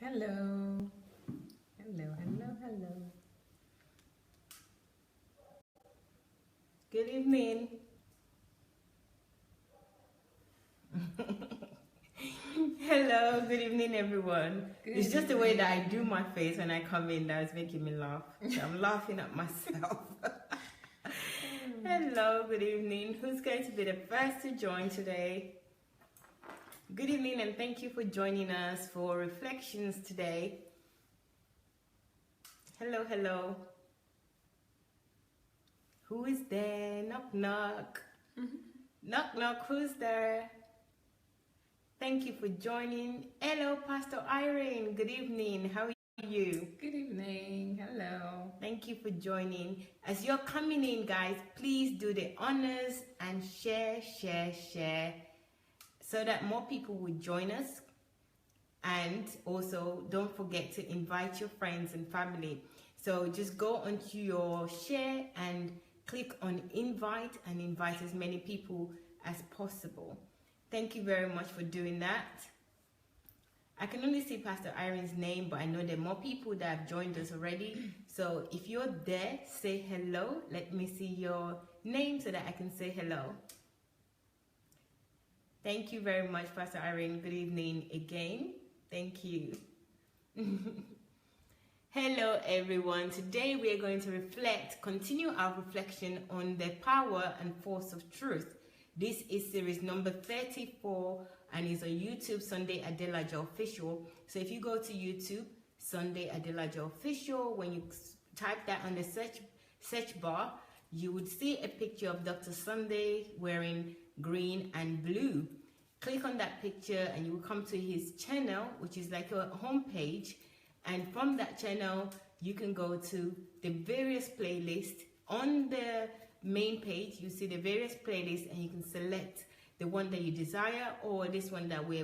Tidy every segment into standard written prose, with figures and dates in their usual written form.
Hello. Hello, hello, hello. Good evening. Hello, good evening, everyone. It's just the way that I do my face when I come in that's making me laugh. So I'm laughing at myself. Hello, good evening. Who's going to be the first to join today? Good evening, and thank you for joining us for reflections today. Hello, hello. Who is there? Knock, knock. Knock, knock. Who's there? Thank you for joining. Hello, Pastor Irene. Good evening. How are you? Good evening. Hello. Thank you for joining. As you're coming in, guys, please do the honors and share so that more people will join us. And also, don't forget to invite your friends and family. So just go onto your share and click on invite and invite as many people as possible. Thank you very much for doing that. I can only see Pastor Irene's name, but I know there are more people that have joined us already. So if you're there, say hello. Let me see your name so that I can say hello. Thank you very much, Pastor Irene. Good evening again. Thank you. Hello, everyone. Today we are going to continue our reflection on the power and force of truth. This is series number 34 and is on YouTube, Sunday Adelaja Official. So if you go to YouTube, Sunday Adelaja Official, when you type that on the search bar, you would see a picture of Dr. Sunday wearing green and blue. Click on that picture and you will come to his channel, which is like a home page. And from that channel, you can go to the various playlists. On the main page, you see the various playlists and you can select the one that you desire, or this one that we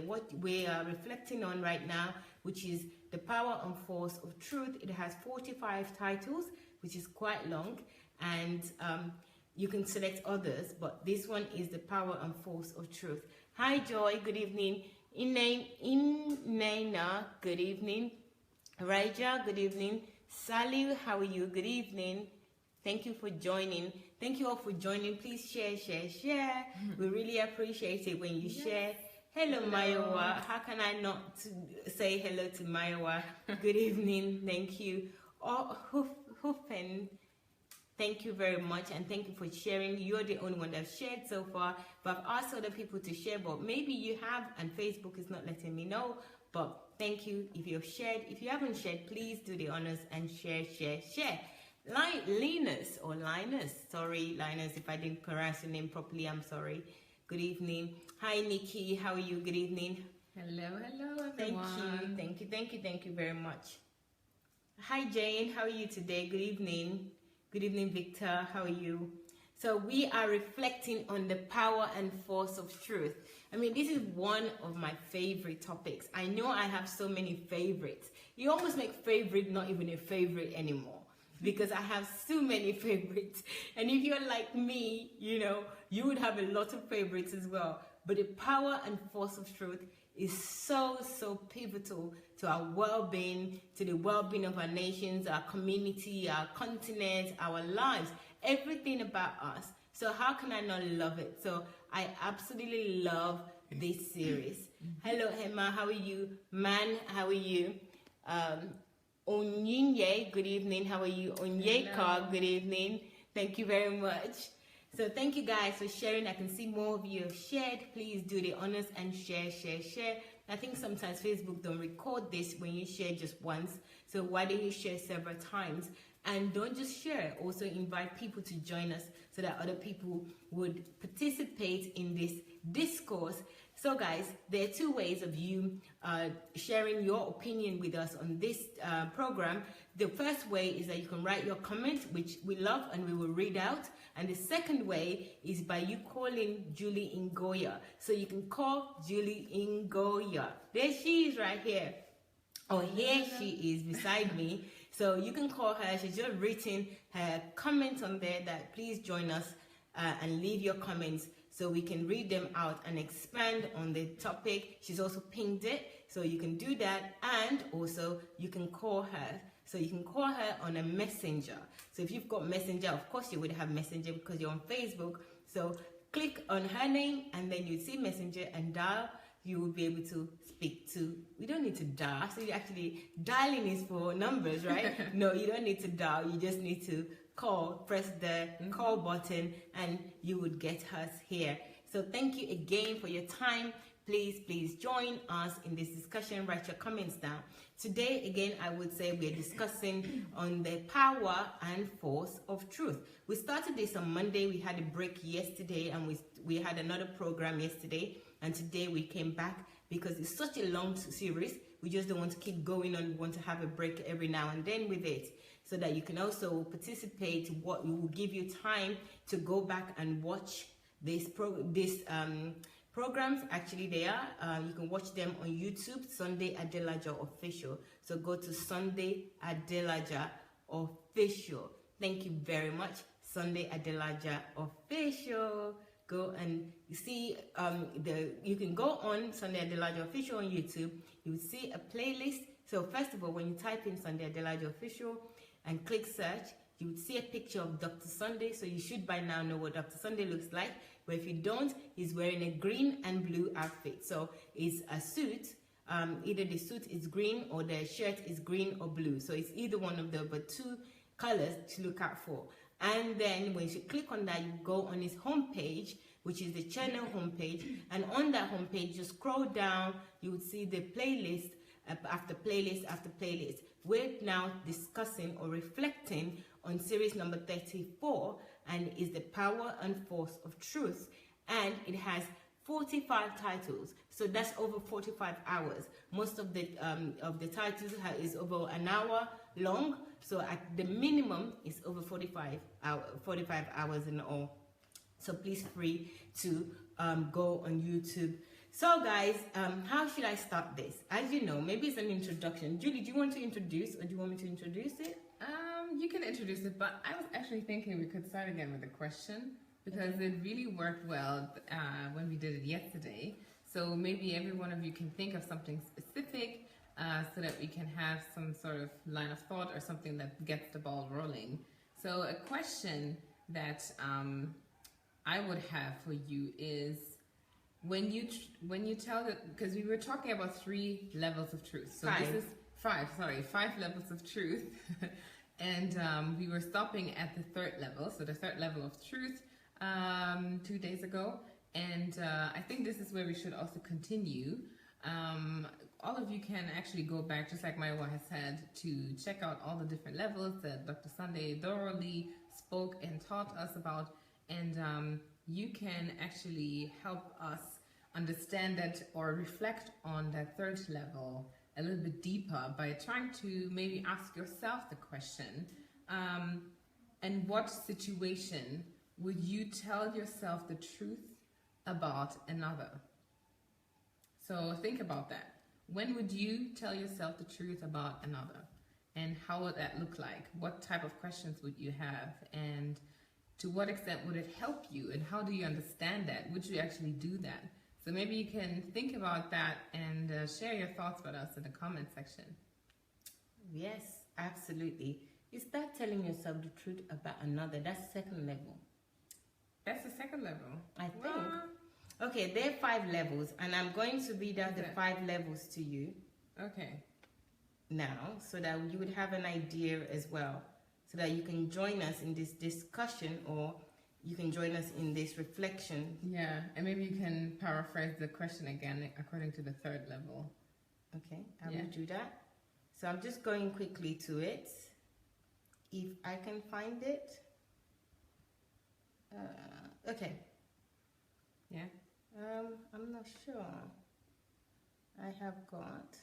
are reflecting on right now, which is the power and force of truth. It has 45 titles, which is quite long, and you can select others, but this one is the power and force of truth. Hi Joy, good evening. Inaina, good evening. Raja, good evening. Sally, how are you? Good evening. Thank you for joining. Thank you all for joining. Please share. We really appreciate it when you share. Hello, Mayowa. How can I not say hello to Mayowa? Good evening. Thank you. Oh, Hoofen. Thank you very much, and thank you for sharing. You're the only one that's shared so far, but I've asked other people to share, but maybe you have, and Facebook is not letting me know. But thank you if you've shared. If you haven't shared, please do the honors and share. Linus, sorry, Linus, if I didn't pronounce your name properly, I'm sorry. Good evening. Hi, Nikki, how are you? Good evening. Hello, everyone. Thank you very much. Hi, Jane, how are you today? Good evening. Good evening, Victor, how are you? So we are reflecting on the power and force of truth. I mean, this is one of my favorite topics. I know I have so many favorites. You almost make favorite not even a favorite anymore, because I have so many favorites. And if you're like me, you know, you would have a lot of favorites as well. But the power and force of truth is so pivotal to our well-being, to the well-being of our nations, our community, our continent, our lives, everything about us. So how can I not love it? So I absolutely love this series. Hello, Emma, how are you? Man, how are you? Onyinye, good evening. How are you? Onyeka, good evening. Thank you very much. So thank you guys for sharing. I can see more of you have shared. Please do the honors and share. I think sometimes Facebook don't record this when you share just once. So why don't you share several times? And don't just share, also invite people to join us so that other people would participate in this discourse. So guys, there are two ways of you sharing your opinion with us on this program. The first way is that you can write your comment, which we love and we will read out. And the second way is by you calling Julie Ngoya. So you can call Julie Ngoya. There she is right here. Oh, here she is beside me. So you can call her. She's just written her comment on there that please join us and leave your comments so we can read them out and expand on the topic. She's also pinned it, so you can do that, and also you can call her. So you can call her on a messenger. So if you've got messenger, of course you would have messenger because you're on Facebook. So click on her name and then you see messenger and dial. You will be able to speak to. We don't need to dial. So you actually, dialing is for numbers, right? No, you don't need to dial. You just need to call, press the call button, and you would get us here. So thank you again for your time. Please join us in this discussion. Write your comments down. Today, again, I would say we're discussing on the power and force of truth. We started this on Monday. We had a break yesterday, and we had another program yesterday. And today we came back because it's such a long series. We just don't want to keep going on. We want to have a break every now and then with it, so that you can also participate. What will give you time to go back and watch programs. Actually, they are. You can watch them on YouTube, Sunday Adelaja Official. So go to Sunday Adelaja Official. Thank you very much, Sunday Adelaja Official. Go and see you can go on Sunday Adelaja Official on YouTube. You will see a playlist. So first of all, when you type in Sunday Adelaja Official and click search, you would see a picture of Dr. Sunday. So you should by now know what Dr. Sunday looks like. But if you don't, he's wearing a green and blue outfit. So it's a suit. Either the suit is green or the shirt is green or blue. So it's either one of the but two colors to look out for. And then when you click on that, you go on his homepage, which is the channel homepage. And on that homepage, you scroll down, you would see the playlist after playlist after playlist. We're now discussing or reflecting on series number 34, and is the power and force of truth. And it has 45 titles, so that's over 45 hours. Most of the titles is over an hour long, so at the minimum it's over 45 hours in all. So please free to go on YouTube. So guys, how should I start this? As you know, maybe it's an introduction. Julie, do you want to introduce, or do you want me to introduce it? You can introduce it, but I was actually thinking we could start again with a question, because it really worked well when we did it yesterday. So maybe every one of you can think of something specific so that we can have some sort of line of thought or something that gets the ball rolling. So a question that I would have for you is, when you tell that, because we were talking about 3 levels of truth. So this is 5 levels of truth. And we were stopping at the 3rd level, so the 3rd level of truth 2 days ago. And I think this is where we should also continue. All of you can actually go back, just like Mayowa has said, to check out all the different levels that Dr. Sunday thoroughly spoke and taught us about. And you can actually help us understand that or reflect on that 3rd level a little bit deeper by trying to maybe ask yourself the question, in what situation would you tell yourself the truth about another? So think about that. When would you tell yourself the truth about another? And how would that look like? What type of questions would you have? And to what extent would it help you? And how do you understand that? Would you actually do that? So maybe you can think about that and share your thoughts with us in the comment section. Yes, absolutely. Is that telling yourself the truth about another? That's 2nd level. That's the 2nd level. I think. Okay, there are 5 levels, and I'm going to read out the 5 levels to you. Okay. Now, so that you would have an idea as well, so that you can join us in this discussion, or you can join us in this reflection. Yeah, and maybe you can paraphrase the question again according to the 3rd level. Okay, I will do that. So I'm just going quickly to it, if I can find it. Okay. Yeah. I'm not sure. I have got.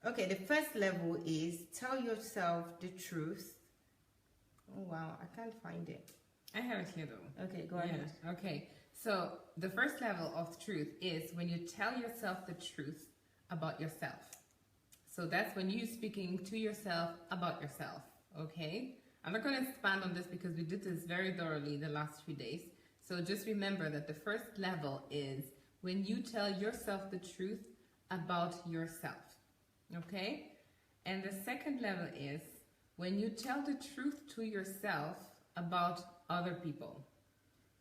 Okay, the 1st level is tell yourself the truth. Oh wow, I can't find it. I have it here though. Okay, go ahead. Okay, so the 1st level of truth is when you tell yourself the truth about yourself. So that's when you're speaking to yourself about yourself, okay? I'm not going to expand on this because we did this very thoroughly the last 3 days. So just remember that the first level is when you tell yourself the truth about yourself. Okay? And the second level is when you tell the truth to yourself about other people.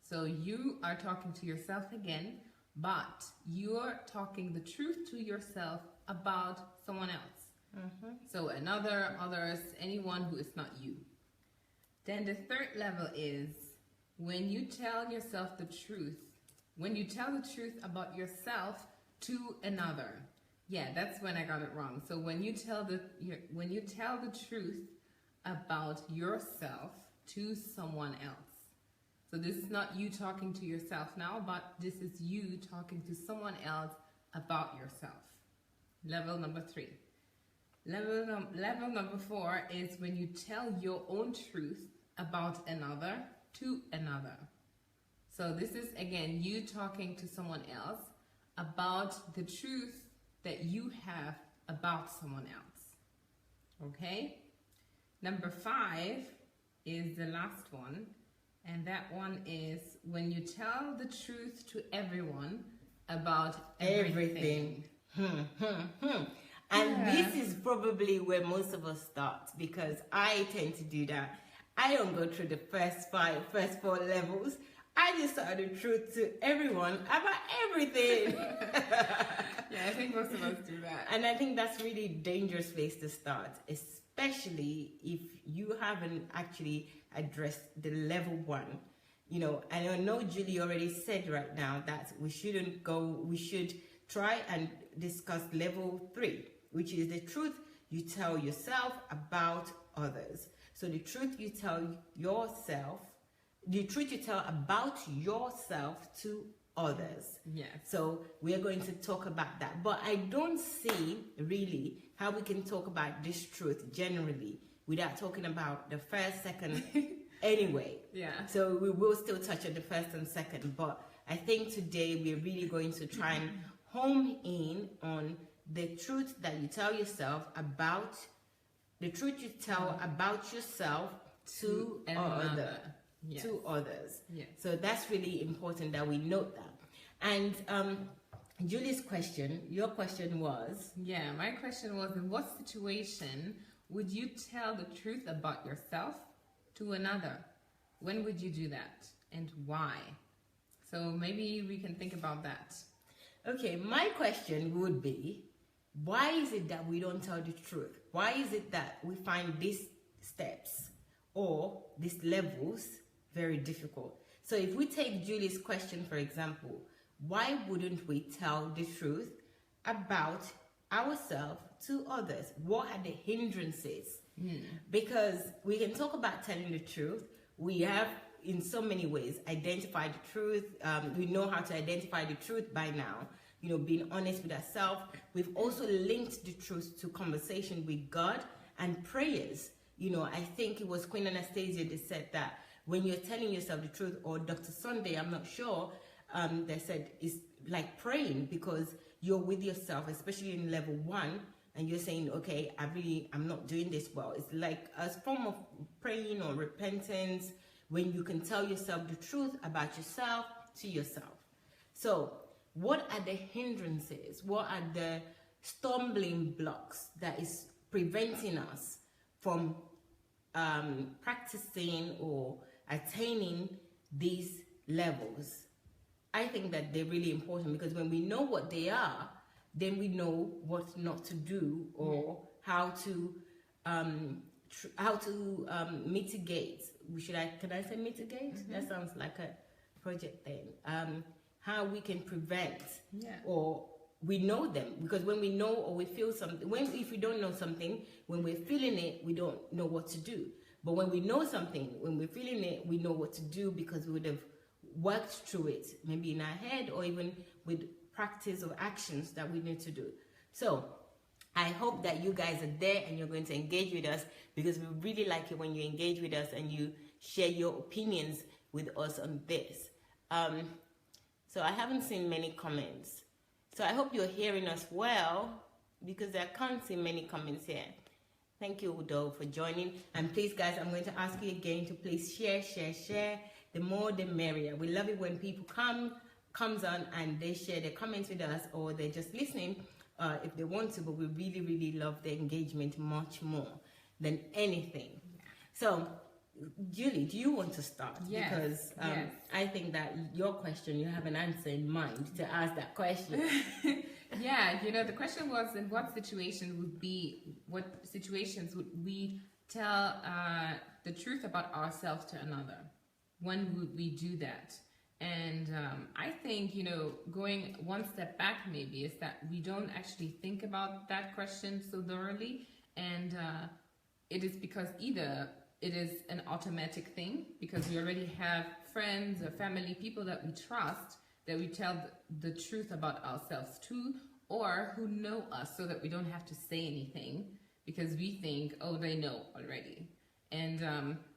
So you are talking to yourself again, but you're talking the truth to yourself about someone else. So another, others, anyone who is not you. Then the third level is when you tell yourself the truth, when you tell the truth about yourself to another. Yeah, that's when I got it wrong. So when you tell the truth about yourself to someone else. So this is not you talking to yourself now, but this is you talking to someone else about yourself. Level number 3. Level number 4 is when you tell your own truth about another to another. So this is again you talking to someone else about the truth that you have about someone else. Okay? Number 5 is the last one, and that one is when you tell the truth to everyone about everything. And this is probably where most of us start, because I tend to do that. I don't go through the first 4 levels. I just tell the truth to everyone about everything. Yeah, I think most of us do that. And I think that's really a dangerous place to start, especially if you haven't actually addressed the level 1. You know, and I know Julie already said right now that we should try and discuss level 3, which is the truth you tell yourself about others. So the truth you tell yourself, the truth you tell about yourself to others. Yes. So we are going to talk about that. But I don't see really how we can talk about this truth generally without talking about the first, second anyway. Yeah. So we will still touch on the first and second, but I think today we're really going to try and home in on the truth that you tell yourself about, the truth you tell about yourself to others. Yes. To others. Yes. So that's really important that we note that. And Julie's question, your question was? Yeah, my question was, in what situation would you tell the truth about yourself to another? When would you do that and why? So maybe we can think about that. Okay, my question would be, why is it that we don't tell the truth? Why is it that we find these steps or these levels very difficult? So if we take Julie's question, for example, why wouldn't we tell the truth about ourselves to others? What are the hindrances? Because we can talk about telling the truth. We have, in so many ways, identified the truth. We know how to identify the truth by now. You know, being honest with ourselves. We've also linked the truth to conversation with God and prayers. You know, I think it was Queen Anastasia that said that when you're telling yourself the truth, or Dr. Sunday, I'm not sure, they said it's like praying, because you're with yourself, especially in level 1, and you're saying, okay, I'm not doing this well. It's like a form of praying or repentance when you can tell yourself the truth about yourself to yourself. So what are the hindrances? What are the stumbling blocks that is preventing us from practicing or attaining these levels? I think that they're really important, because when we know what they are, then we know what not to do, or how to mitigate. Can I say mitigate? That sounds like a project thing. How we can prevent, or we know them, because when we know or we feel something, if we don't know something, when we're feeling it, we don't know what to do. But when we know something, when we're feeling it, we know what to do, because we would have worked through it, maybe in our head, or even with practice or actions that we need to do. So I hope that you guys are there and you're going to engage with us, because we really like it when you engage with us and you share your opinions with us on this. So I haven't seen many comments. So I hope you're hearing us well, because I can't see many comments here. Thank you, Udo, for joining. And please, guys, I'm going to ask you again to please share. the more the merrier. We love it when people comes on and they share their comments with us, or they're just listening if they want to, but we really, really love the engagement much more than anything. So, Julie, do you want to start? Yes. Because I think that your question, you have an answer in mind to ask that question. Yeah, the question was, in what situations would we tell the truth about ourselves to another? When would we do that? And I think, going one step back maybe is that we don't actually think about that question so thoroughly. And it is because either it is an automatic thing, because we already have friends or family, people that we trust, that we tell the truth about ourselves to, or who know us so that we don't have to say anything because we think, oh, they know already. And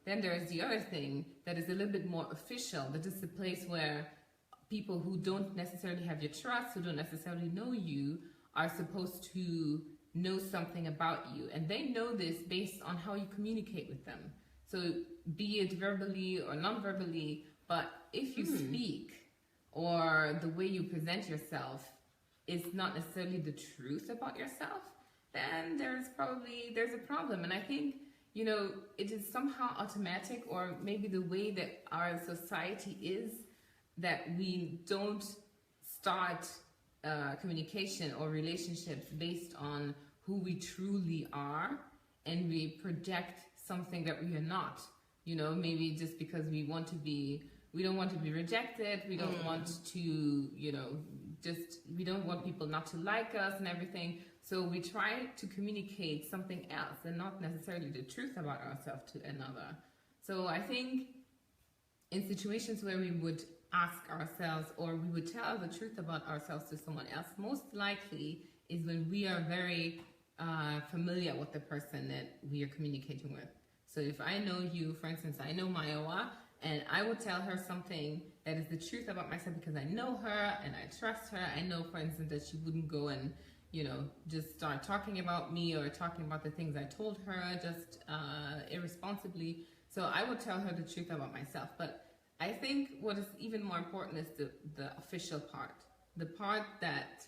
then there's the other thing that is a little bit more official, that is the place where people who don't necessarily have your trust, who don't necessarily know you, are supposed to know something about you. And they know this based on how you communicate with them. So be it verbally or non-verbally, but if you speak or the way you present yourself is not necessarily the truth about yourself, then there's a problem. And I think, it is somehow automatic, or maybe the way that our society is, that we don't start communication or relationships based on who we truly are, and we project something that we are not. Maybe just because we don't want to be rejected, we don't want to, we don't want people not to like us and everything. So we try to communicate something else and not necessarily the truth about ourselves to another. So I think in situations where we would ask ourselves, or we would tell the truth about ourselves to someone else, most likely is when we are very familiar with the person that we are communicating with. So if I know you, for instance, I know Mayowa, and I would tell her something that is the truth about myself because I know her and I trust her. I know, for instance, that she wouldn't go and just start talking about me or talking about the things I told her just irresponsibly. So I would tell her the truth about myself. But I think what is even more important is the official part. The part that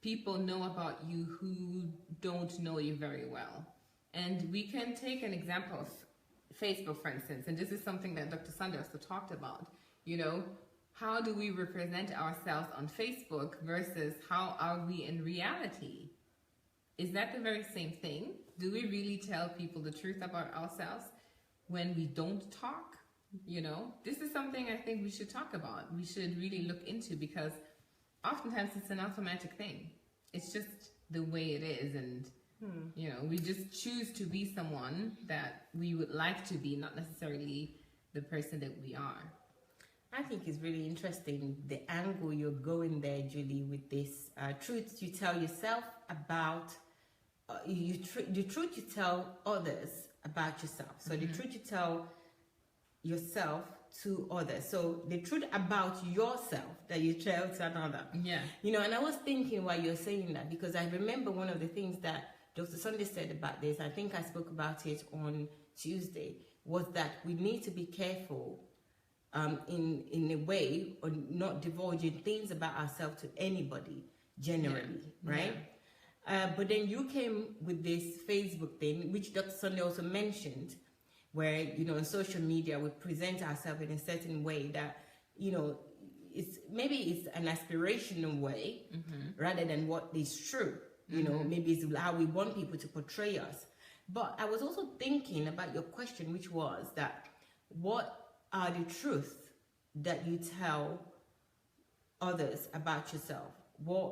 people know about you who don't know you very well. And we can take an example of Facebook, for instance, and this is something that Dr. Sunday also talked about. How do we represent ourselves on Facebook versus how are we in reality? Is that the very same thing? Do we really tell people the truth about ourselves when we don't talk? This is something I think we should talk about. We should really look into, because oftentimes it's an automatic thing. It's just the way it is, and we just choose to be someone that we would like to be, not necessarily the person that we are. I think it's really interesting the angle you're going there, Julie, with this truth you tell yourself about the truth you tell others about yourself. So the truth you tell yourself to others. So the truth about yourself that you tell to another. Yeah. And I was thinking while you're saying that, because I remember one of the things that Dr. Sunday said about this, I think I spoke about it on Tuesday, was that we need to be careful in a way, or not divulging things about ourselves to anybody generally, right? Yeah. But then you came with this Facebook thing, which Dr. Sunday also mentioned, where, on social media we present ourselves in a certain way that, it's an aspirational way rather than what is true. Maybe it's how we want people to portray us. But I was also thinking about your question, which was that what are the truths that you tell others about yourself?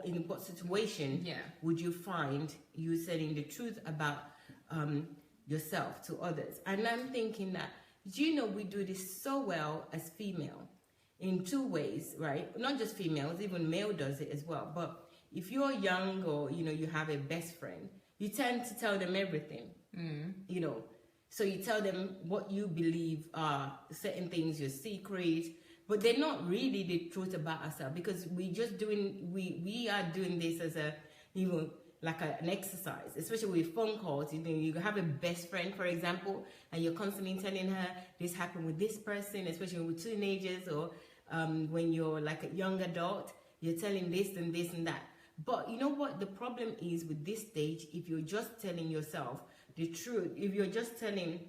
In what situation would you find you saying the truth about yourself to others? And I'm thinking that, we do this so well as female in two ways, right? Not just females, even male does it as well. But if you're young, or you have a best friend, you tend to tell them everything. So you tell them what you believe are certain things, your secret, but they're not really the truth about ourselves, because we are doing this as a like an exercise, especially with phone calls. You know, you have a best friend, for example, and you're constantly telling her this happened with this person, especially with teenagers, or when you're like a young adult, you're telling this and this and that. But you know what the problem is with this stage? If you're just telling yourself the truth, if you're just telling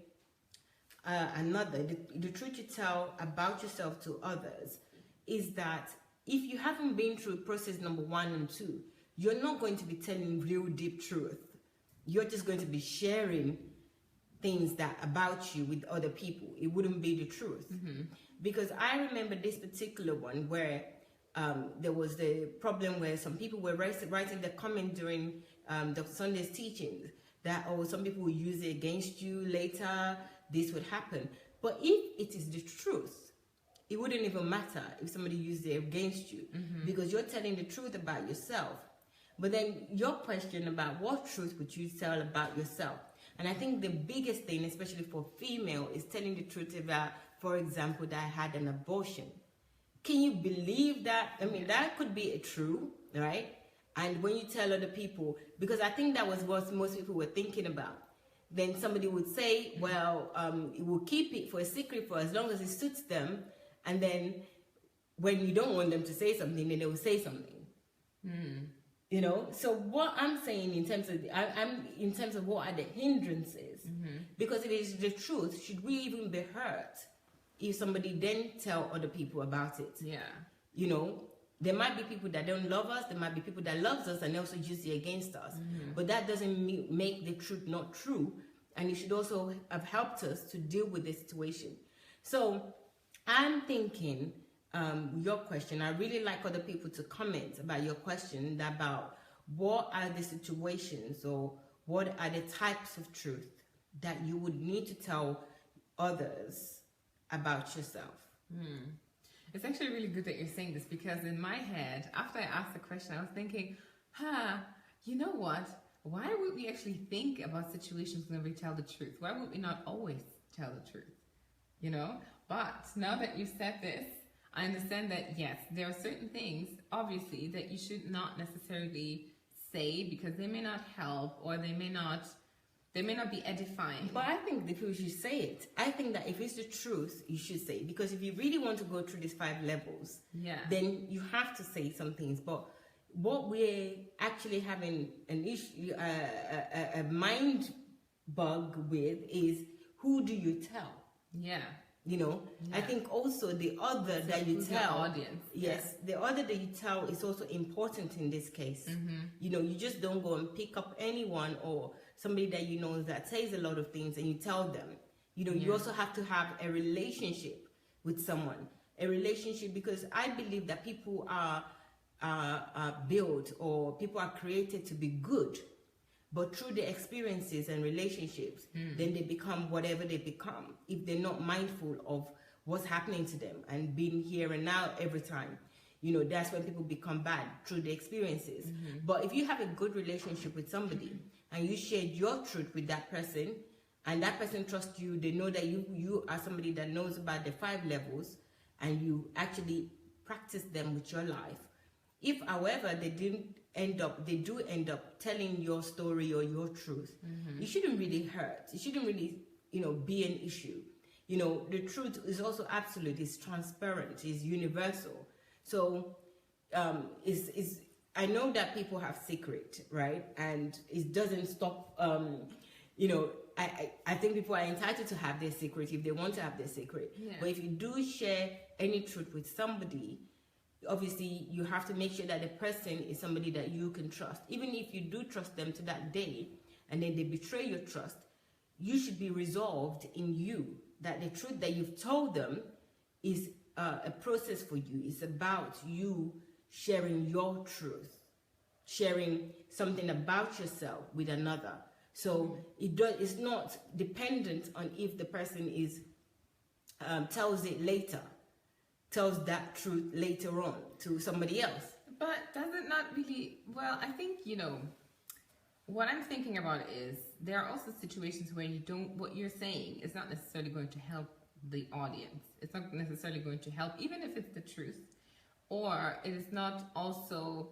the truth you tell about yourself to others, is that if you haven't been through process number 1 and 2, you're not going to be telling real deep truth. You're just going to be sharing things that about you with other people. It wouldn't be the truth. Because I remember this particular one where there was the problem where some people were writing the comment during Dr. Sunday's teachings that, oh, some people will use it against you later, this would happen. But if it is the truth, it wouldn't even matter if somebody used it against you, because you're telling the truth about yourself. But then your question about what truth would you tell about yourself? And I think the biggest thing, especially for female, is telling the truth about, for example, that I had an abortion. Can you believe that? I mean, that could be a true, right? And when you tell other people, because I think that was what most people were thinking about. Then somebody would say, well, we'll keep it for a secret for as long as it suits them. And then when you don't want them to say something, then they will say something. You know, so what I'm saying in terms of I'm in terms of what are the hindrances, because if it's the truth, should we even be hurt if somebody then tell other people about it? Yeah, you know, there might be people that don't love us, there might be people that loves us and also use it against us, but that doesn't make the truth not true, and it should also have helped us to deal with the situation. So I'm thinking, your question, I really like other people to comment about your question about what are the situations or what are the types of truth that you would need to tell others about yourself. It's actually really good that you're saying this, because in my head, after I asked the question, I was thinking, you know what? Why would we actually think about situations when we tell the truth? Why would we not always tell the truth? You know? But now that you said this, I understand that, yes, there are certain things, obviously, that you should not necessarily say because they may not help, or they may not be edifying. But I think that you should say it. I think that if it's the truth, you should say it. Because if you really want to go through these 5 levels, then you have to say some things. But what we're actually having an issue, a mind bug with is, who do you tell? Yeah. You know, I think also the other that you tell, audience. Yes, the other that you tell is also important in this case. You know, you just don't go and pick up anyone or somebody that you know that says a lot of things and you tell them. You know, you also have to have a relationship with someone, a relationship, because I believe that people are built, or people are created to be good. But through the experiences and relationships, then they become whatever they become, if they're not mindful of what's happening to them and being here and now every time. You know, that's when people become bad, through the experiences. But if you have a good relationship with somebody and you shared your truth with that person, and that person trusts you, they know that you are somebody that knows about the 5 levels, and you actually practice them with your life. If, however, they do end up telling your story or your truth, it shouldn't really hurt. It shouldn't really, you know, be an issue. You know, the truth is also absolute, it's transparent, it's universal. So I know that people have secret, right? And it doesn't stop, you know, I think people are entitled to have their secret if they want to have their secret. But if you do share any truth with somebody, obviously you have to make sure that the person is somebody that you can trust. Even if you do trust them to that day and then they betray your trust, you should be resolved in you that the truth that you've told them is a process for you. It's about you sharing your truth, sharing something about yourself with another. So it's not dependent on if the person is tells that truth later on to somebody else. But does it not really, well, I think, you know, what I'm thinking about is there are also situations where what you're saying is not necessarily going to help the audience. It's not necessarily going to help, even if it's the truth, or it is not also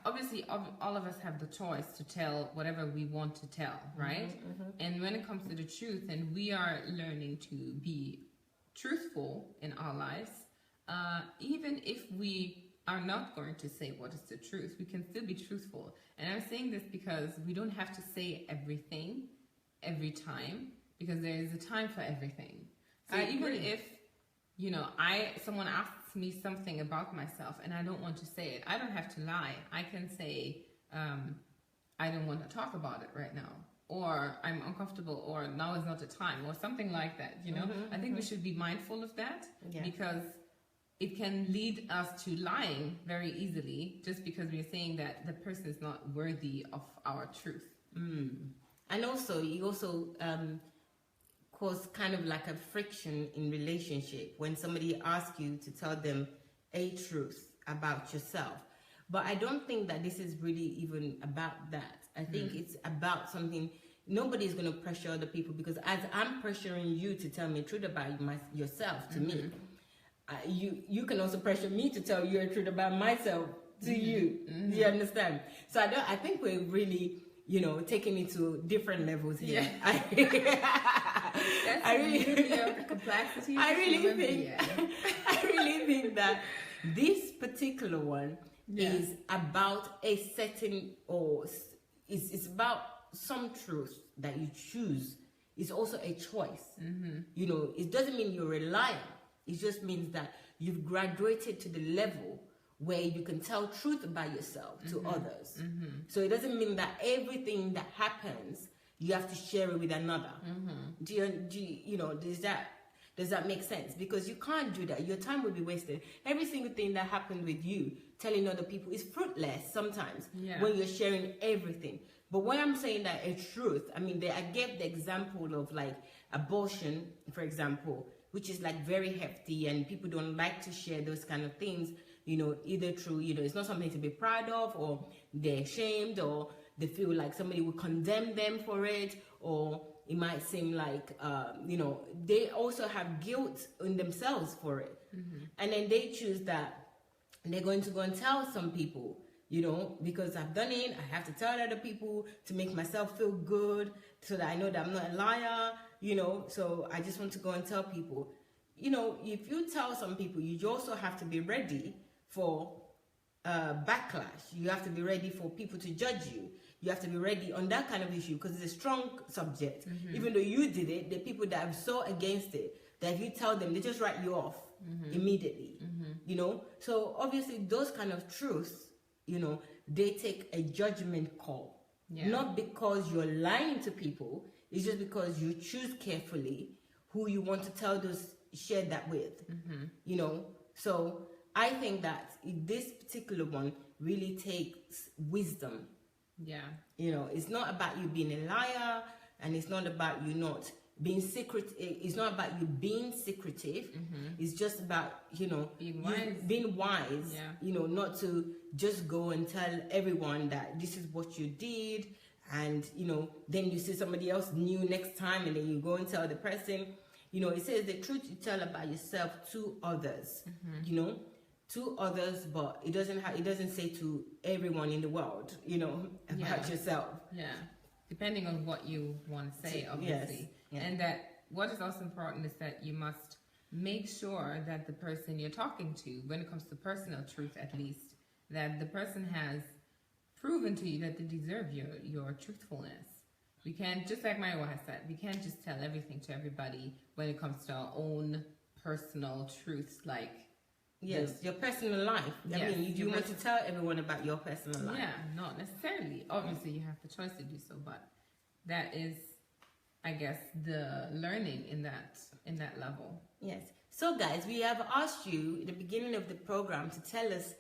obviously all of us have the choice to tell whatever we want to tell, right? And when it comes to the truth, and we are learning to be truthful in our lives, even if we are not going to say what is the truth, we can still be truthful. And I'm saying this because we don't have to say everything every time, because there is a time for everything. So even if, you know, someone asks me something about myself and I don't want to say it, I don't have to lie. I can say, I don't want to talk about it right now, or I'm uncomfortable, or now is not the time, or something like that, you know. I think we should be mindful of that, because it can lead us to lying very easily, just because we're saying that the person is not worthy of our truth. And also, you also cause kind of like a friction in relationship when somebody asks you to tell them a truth about yourself. But I don't think that this is really even about that. I think it's about something. Nobody's going to pressure other people, because as I'm pressuring you to tell me the truth about yourself to me, you can also pressure me to tell you the truth about myself to you. Do you understand? So I think we're really, you know, taking it to different levels here. I really think that this particular one is about a certain, or it's about some truth that you choose. It's also a choice. You know, it doesn't mean you're a liar. It just means that you've graduated to the level where you can tell truth about yourself to others. So it doesn't mean that everything that happens, you have to share it with another. Do you know, does that make sense? Because you can't do that. Your time will be wasted. Every single thing that happened with you, telling other people, is fruitless sometimes when you're sharing everything. But when I'm saying that a truth, I mean, I gave the example of like abortion, for example, which is like very hefty, and people don't like to share those kind of things, you know, either through, you know, it's not something to be proud of, or they're ashamed, or they feel like somebody will condemn them for it, or it might seem like, you know, they also have guilt in themselves for it. And then they choose that they're going to go and tell some people, you know, because I've done it, I have to tell other people to make myself feel good, so that I know that I'm not a liar, you know, so I just want to go and tell people. You know, if you tell some people, you also have to be ready for backlash. You have to be ready for people to judge you. You have to be ready on that kind of issue, because it's a strong subject. Even though you did it, the people that are so against it, that if you tell them, they just write you off immediately, you know. So obviously those kind of truths, you know, they take a judgment call. Not because you're lying to people, it's just because you choose carefully who you want to share that with, you know. So I think that this particular one really takes wisdom. You know, it's not about you being a liar, and it's not about you not being secret. It's not about you being secretive. It's just about, you know, being wise. You know, not to just go and tell everyone that this is what you did, and, you know, then you see somebody else new next time, and then you go and tell the person. You know, it says the truth you tell about yourself to others. You know, to others, but it doesn't say to everyone in the world, you know, about yourself. Depending on what you want to say, obviously. And that what is also important is that you must make sure that the person you're talking to, when it comes to personal truth at least, that the person has proven to you that they deserve your truthfulness. We can't, just like Mayowa has said, we can't just tell everything to everybody when it comes to our own personal truths, like your personal life. I mean, you want to tell everyone about your personal life. Not necessarily. Obviously, you have the choice to do so, but that is, I guess, the learning in that level. Yes. So, guys, we have asked you at the beginning of the program to tell us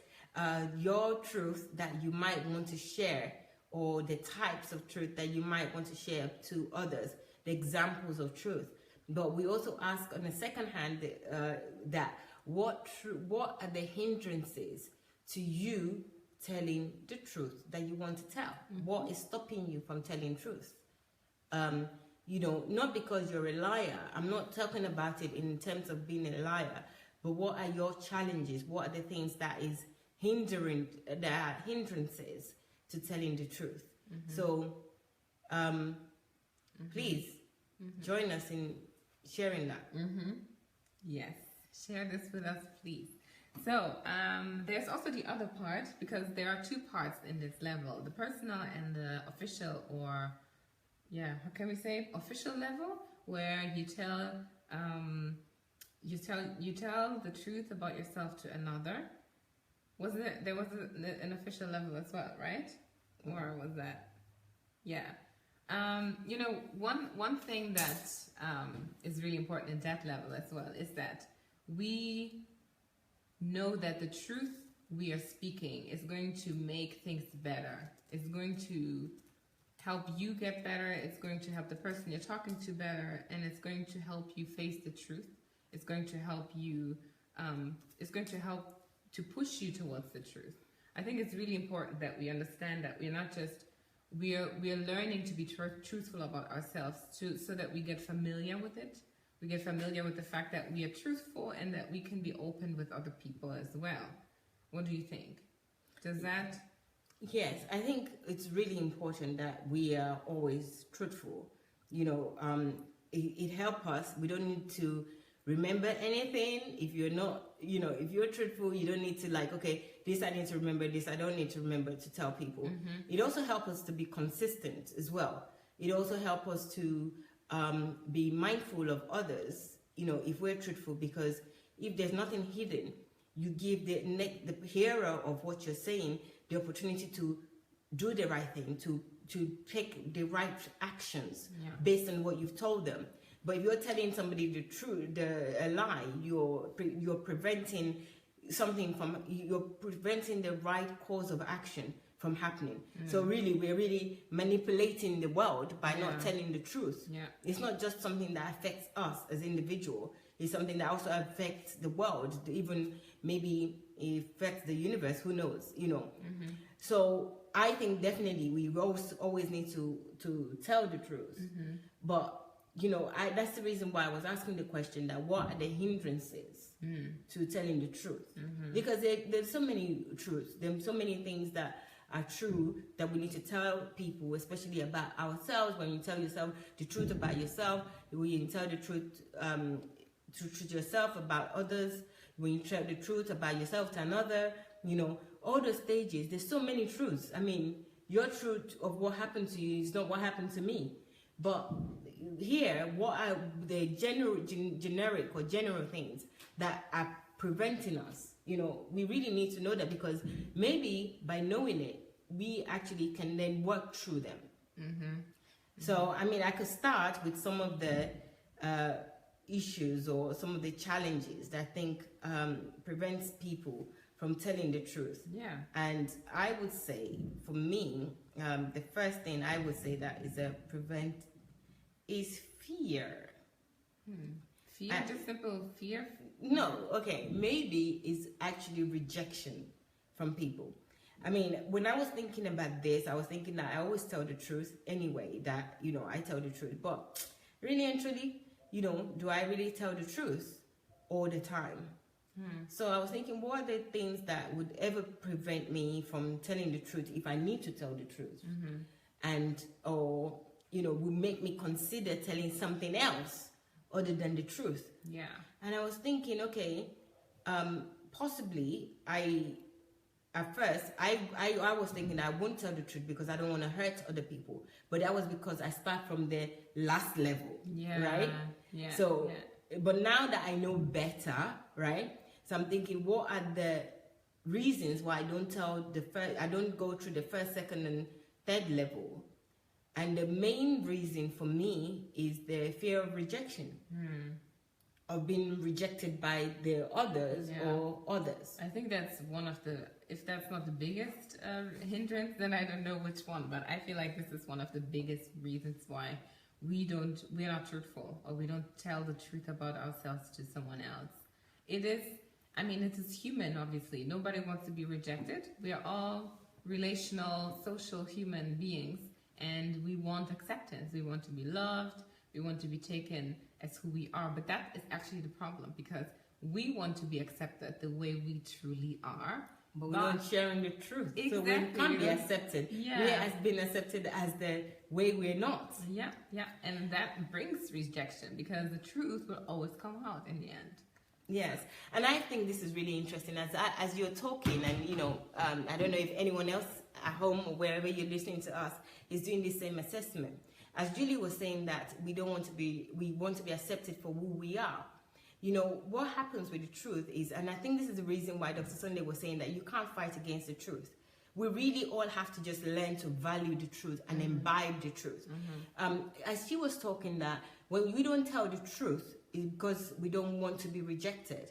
your truth that you might want to share, or the types of truth that you might want to share to others, the examples of truth. But we also ask on the second hand that what are the hindrances to you telling the truth that you want to tell? What is stopping you from telling truth? You know, not because you're a liar. I'm not talking about it in terms of being a liar, but what are your challenges? What are the things that is hindrances to telling the truth. So please join us in sharing that. Yes, share this with us, please. So there's also the other part, because there are two parts in this level: the personal and the official, or how can we say official level, where you tell the truth about yourself to another. There was an official level as well, right? Or was that? Yeah. One thing that is really important in that level as well is that we know that the truth we are speaking is going to make things better. It's going to help you get better. It's going to help the person you're talking to better, and it's going to help you face the truth. It's going to help you. It's going to help to push you towards the truth. I think it's really important that we understand that we're not just we are learning to be truthful about ourselves so that we get familiar with it. We get familiar with the fact that we are truthful and that we can be open with other people as well. What do you think? Does that? Yes, I think it's really important that we are always truthful. It helps us. We don't need to remember anything. If you're not, if you're truthful, you don't need to okay, this I need to remember, this I don't need to remember to tell people. It also helps us to be consistent as well. It also helps us to be mindful of others, if we're truthful, because if there's nothing hidden, you give the hearer of what you're saying the opportunity to do the right thing, to take the right actions based on what you've told them. But if you're telling somebody the truth, a lie, you're preventing you're preventing the right course of action from happening. So really, we're really manipulating the world by not telling the truth. It's not just something that affects us as individuals. It's something that also affects the world, even maybe it affects the universe, who knows, So I think definitely we always need to tell the truth. But that's the reason why I was asking the question, that what are the hindrances to telling the truth? Because there's so many truths. There's so many things that are true that we need to tell people, especially about ourselves. When you tell yourself the truth about yourself, when you tell the truth to yourself about others, when you tell the truth about yourself to another, all those stages, there's so many truths. I mean, your truth of what happened to you is not what happened to me. But here, what are the generic or general things that are preventing us? We really need to know that, because maybe by knowing it, we actually can then work through them. So, I mean, I could start with some of the issues or some of the challenges that I think prevents people from telling the truth. And I would say, for me, the first thing I would say that is fear. Fear? Just simple fear? No, okay. Maybe it's actually rejection from people. I mean, when I was thinking about this, I was thinking that I always tell the truth anyway, that, I tell the truth. But really and truly, do I really tell the truth all the time? So I was thinking, what are the things that would ever prevent me from telling the truth if I need to tell the truth? Or will make me consider telling something else other than the truth. And I was thinking, okay, possibly at first I was thinking that I won't tell the truth because I don't want to hurt other people. But that was because I start from the last level, right? So, but now that I know better, right? So I'm thinking, what are the reasons why I don't go through the first, second, and third level? And the main reason for me is the fear of rejection, of being rejected by the others or others. I think that's one of the, if that's not the biggest hindrance, then I don't know which one, but I feel like this is one of the biggest reasons why we're not truthful, or we don't tell the truth about ourselves to someone else. It is human, obviously. Nobody wants to be rejected. We are all relational, social human beings. And we want acceptance. We want to be loved. We want to be taken as who we are. But that is actually the problem, because we want to be accepted the way we truly are. but we aren't sharing the truth. Exactly. So we can't be accepted. Yeah. We has been accepted as the way we're not. Yeah, yeah. And that brings rejection because the truth will always come out in the end. Yes, and I think this is really interesting as you're talking, and I don't know if anyone else at home or wherever you're listening to us is doing the same assessment. As Julie was saying that we want to be accepted for who we are. What happens with the truth is, and I think this is the reason why Dr. Sunday was saying that you can't fight against the truth. We really all have to just learn to value the truth and imbibe the truth. As she was talking, that when we don't tell the truth, it's because we don't want to be rejected.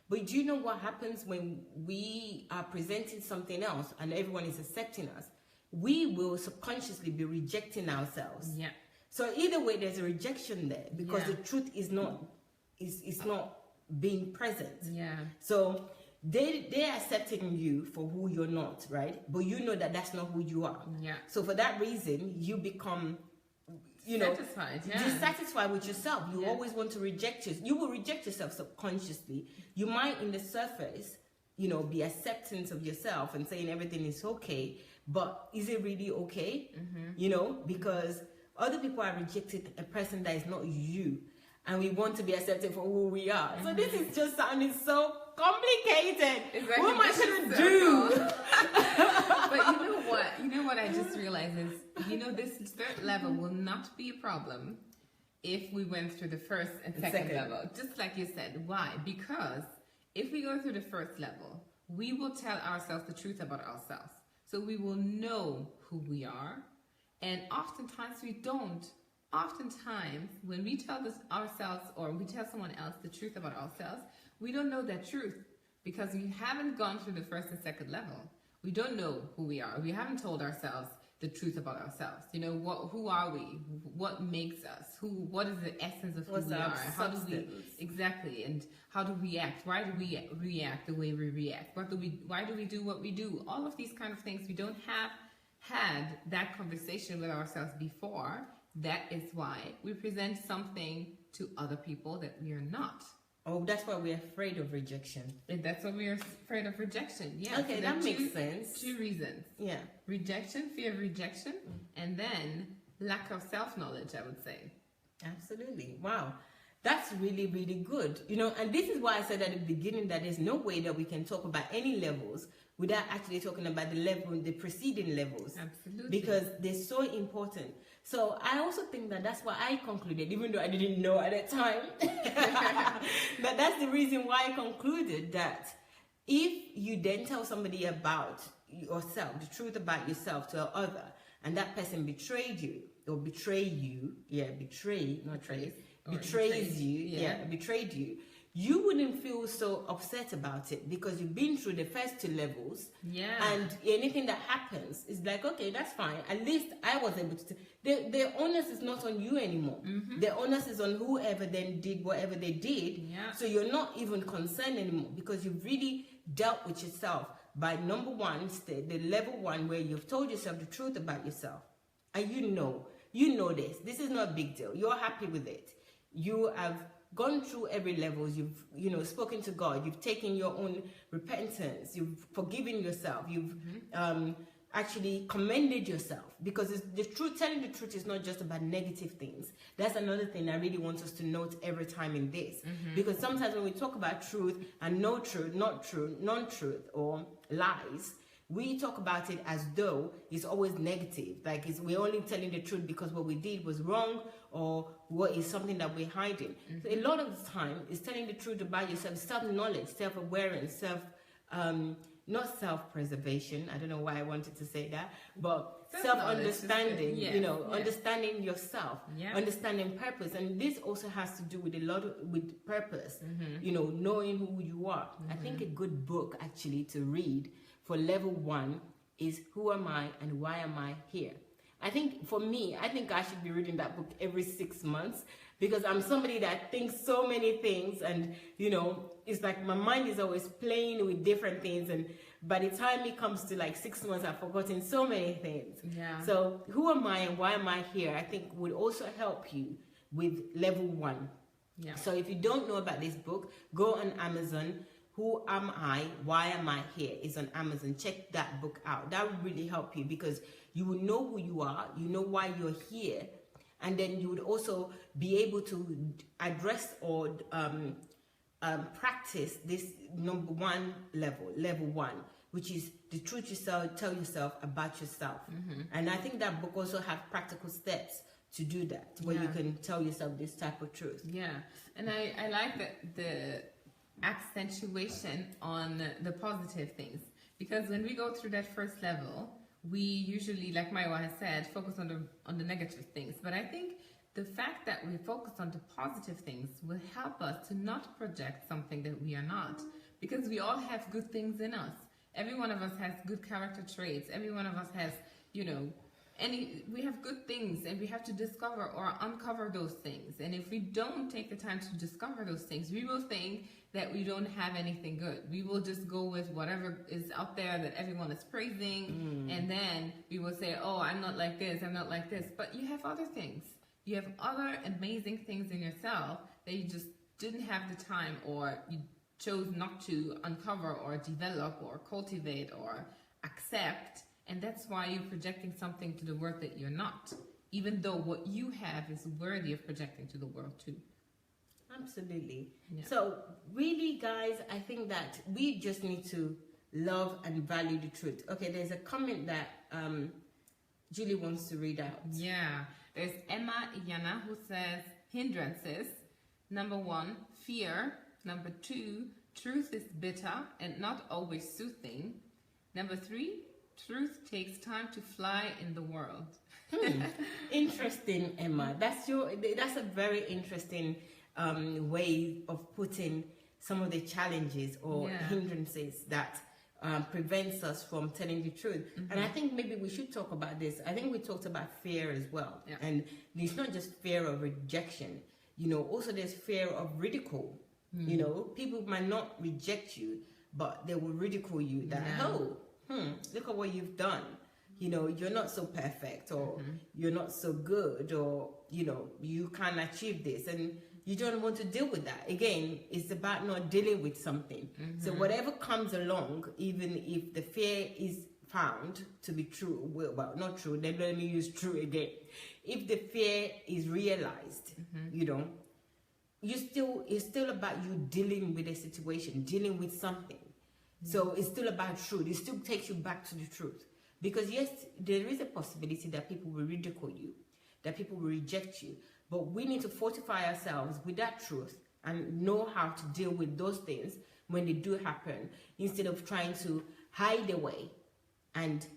But do you know what happens when we are presenting something else and everyone is accepting us? We will subconsciously be rejecting ourselves. Yeah. So either way, there's a rejection there because the truth is not being present. Yeah. So they're accepting you for who you're not, right? But you know that that's not who you are. Yeah. So for that reason, you become, satisfied. Yeah. dissatisfied with yourself. You always want to reject yourself. You will reject yourself subconsciously. You might, in the surface, be acceptance of yourself and saying everything is okay. But is it really okay? Because other people are rejecting a person that is not you. And we want to be accepted for who we are. So this is just sounding so complicated. Exactly. What am I going to do? But you know what I just realized is, this third level will not be a problem if we went through the first and second level. Just like you said. Why? Because if we go through the first level, we will tell ourselves the truth about ourselves. So we will know who we are. And oftentimes we don't. Oftentimes, when we tell ourselves or we tell someone else the truth about ourselves, we don't know that truth because we haven't gone through the first and second level. We don't know who we are. We haven't told ourselves the truth about ourselves. Who are we? What makes us? What is the essence of who we are? How do we exactly? And how do we act? Why do we react the way we react? Why do we do what we do? All of these kind of things we don't have had that conversation with ourselves before. That is why we present something to other people that we are not. Oh, that's why we're afraid of rejection. And that's why we are afraid of rejection. Yeah. Okay, so that makes sense. 2 reasons. Yeah. Rejection, fear of rejection, and then lack of self-knowledge, I would say. Absolutely. Wow. That's really, really good. And this is why I said at the beginning that there's no way that we can talk about any levels without actually talking about the preceding levels. Absolutely. Because they're so important. So I also think that that's why I concluded, even though I didn't know at the time, but that's the reason why I concluded that if you then tell somebody about yourself, the truth about yourself to another, and that person betrayed you, or betrays you, you wouldn't feel so upset about it because you've been through the first 2 levels. Yeah. And anything that happens is like, okay, that's fine. At least I was able to. The onus is not on you anymore. The onus is on whoever then did whatever they did. Yeah. So you're not even concerned anymore because you've really dealt with yourself by number 1, the level 1 where you've told yourself the truth about yourself. And you know this. This is not a big deal. You're happy with it. You have gone through every level. You've spoken to God. You've taken your own repentance. You've forgiven yourself. You've actually commended yourself, because the truth. Telling the truth is not just about negative things. That's another thing I really want us to note every time in this, because sometimes when we talk about truth and no truth, not truth, non-truth, or lies, we talk about it as though it's always negative. Like we're only telling the truth because what we did was wrong, or what is something that we're hiding. So a lot of the time, it's telling the truth about yourself, self-knowledge, self-awareness, not self-preservation. I don't know why I wanted to say that, but self-understanding. Understanding yourself, understanding purpose, and this also has to do with with purpose. Knowing who you are. I think a good book actually to read for level 1 is Who Am I and Why Am I Here? I think for me, I should be reading that book every 6 months, because I'm somebody that thinks so many things, and it's like my mind is always playing with different things, and by the time it comes to like 6 months, I've forgotten so many things. Yeah. So Who Am I and Why Am I Here, I think would also help you with level 1. Yeah. So if you don't know about this book, go on Amazon, Who Am I? Why Am I Here? Is on Amazon. Check that book out. That would really help you, because you will know who you are, you know why you're here, and then you would also be able to address or practice this number one level one, which is the truth yourself, tell yourself about yourself. And I think that book also have practical steps to do that, where you can tell yourself this type of truth. Yeah, and I like the accentuation on the positive things, because when we go through that first level, we usually, like Mayowa has said, focus on the negative things. But I think the fact that we focus on the positive things will help us to not project something that we are not, because we all have good things in us. Every one of us has good character traits. Every one of us has, we have good things, and we have to discover or uncover those things. And if we don't take the time to discover those things, we will think that we don't have anything good. We will just go with whatever is out there that everyone is praising, and then we will say, oh, I'm not like this, I'm not like this. But you have other things. You have other amazing things in yourself that you just didn't have the time, or you chose not to uncover or develop or cultivate or accept. And that's why you're projecting something to the world that you're not, even though what you have is worthy of projecting to the world too. Absolutely. Yeah. So really, guys, I think that we just need to love and value the truth. Okay, there's a comment that Julie wants to read out. Yeah, there's Emma Iyana who says, hindrances. Number 1, fear. Number 2, truth is bitter and not always soothing. Number 3, truth takes time to fly in the world. Interesting, Emma. That's a very interesting way of putting some of the challenges or hindrances that prevents us from telling the truth. And I think maybe we should talk about this. I think we talked about fear as well. Yeah. And it's not just fear of rejection. Also there's fear of ridicule. People might not reject you, but they will ridicule you. That look at what you've done. You're not so perfect, or you're not so good, or you can't achieve this, and you don't want to deal with that. Again, it's about not dealing with something. So whatever comes along, even if the fear is found to be true, well, not true, then let me use true again. If the fear is realized, it's still about you dealing with a situation, dealing with something. So it's still about truth. It still takes you back to the truth. Because yes, there is a possibility that people will ridicule you, that people will reject you. But we need to fortify ourselves with that truth and know how to deal with those things when they do happen, instead of trying to hide away and,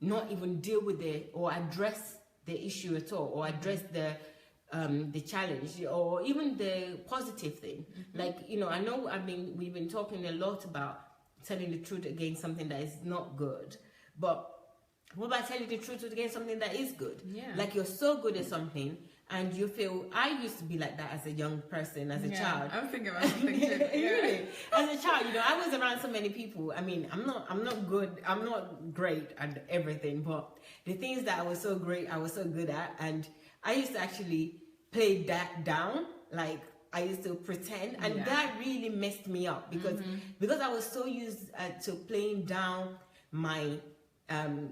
not even deal with it or address the issue at all, or address the challenge, or even the positive thing. We've been talking a lot about telling the truth against something that is not good, but what about telling the truth against something that is good? Yeah. Like you're so good at something and you feel, I used to be like that as a young person, as a child. I was thinking about something too. Really? As a child, I was around so many people. I mean, I'm not great at everything, but the things that I was so good at, and I used to actually play that down, like I used to pretend, and that really messed me up, because I was so used to playing down my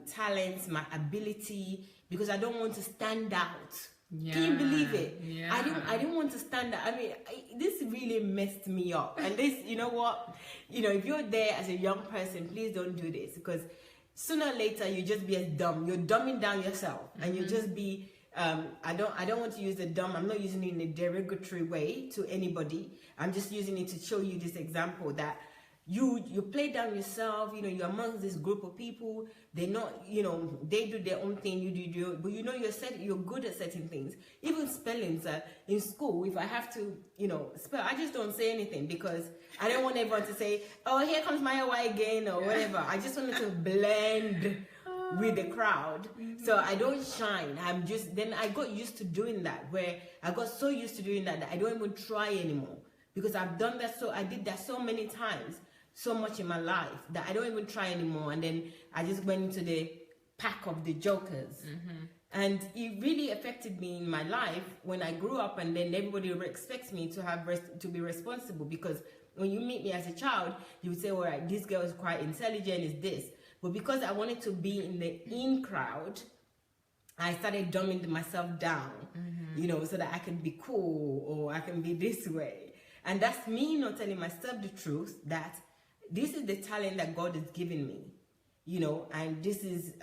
talents, my ability, because I don't want to stand out. Yeah. Can you believe it? Yeah. I didn't want to stand out. I mean, this really messed me up. And this, you know what? If you're there as a young person, please don't do this, because sooner or later you just be as dumb. You're dumbing down yourself, and you just be. I don't want to use the dumb. I'm not using it in a derogatory way to anybody. I'm just using it to show you this example that you play down yourself. You're amongst this group of people. They're not, they do their own thing. You do, but you're good at certain things. Even spellings in school. If I have to, spell, I just don't say anything, because I don't want everyone to say, "Oh, here comes Mayowa again," or whatever. I just wanted to blend with the crowd, so I don't shine. Then I got used to doing that, where I got so used to doing that I don't even try anymore, because I did that so many times, so much in my life, that I don't even try anymore. And then I just went into the pack of the jokers, and it really affected me in my life when I grew up. And then everybody expects me to be responsible, because when you meet me as a child, you would say, all right, this girl is quite intelligent, is this. But because I wanted to be in the in crowd, I started dumbing myself down, you know, so that I can be cool or I can be this way. And that's me not telling myself the truth that this is the talent that God has given me, you know, and this is,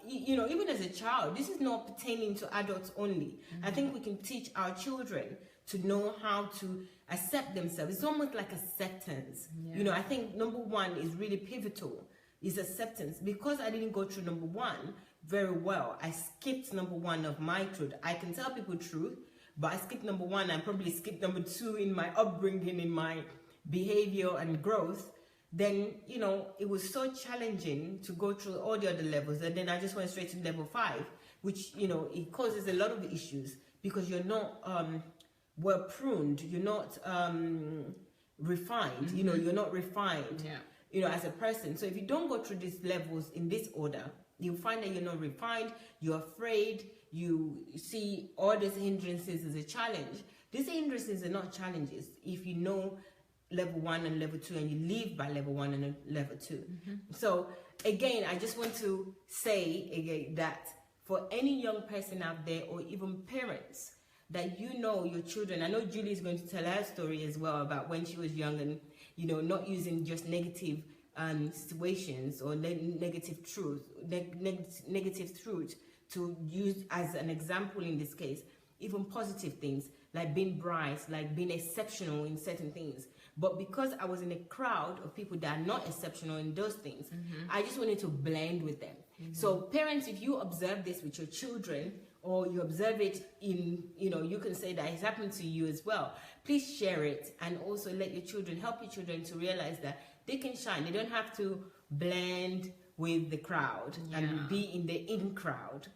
you know, even as a child, this is not pertaining to adults only. I think we can teach our children to know how to accept themselves. It's almost like acceptance. Yeah. You know, I think number one is really pivotal, is acceptance. Because I didn't go through number one very well, I skipped number one of my truth. I can tell people truth, but I skipped number one and probably skipped number two in my upbringing, in my behavior and growth. Then, you know, it was so challenging to go through all the other levels. And then I just went straight to level 5, which, you know, it causes a lot of issues because you're not well pruned, you're not refined, you know, you're not refined, you know, as a person. So if you don't go through these levels in this order, you'll find that you're not refined, you're afraid, you see all these hindrances as a challenge. These hindrances are not challenges if you know level 1 and level 2 and you live by level 1 and level 2. So again, I just want to say again that for any young person out there or even parents that you know your children, I know Julie is going to tell her story as well about when she was young and, you know, not using just negative situations or negative truth to use as an example in this case, even positive things like being bright, like being exceptional in certain things. But because I was in a crowd of people that are not exceptional in those things, I just wanted to blend with them. So parents, if you observe this with your children, or you observe it in, you know, you can say that it's happened to you as well, please share it and also let your children, help your children to realize that they can shine. They don't have to blend with the crowd and be in the in crowd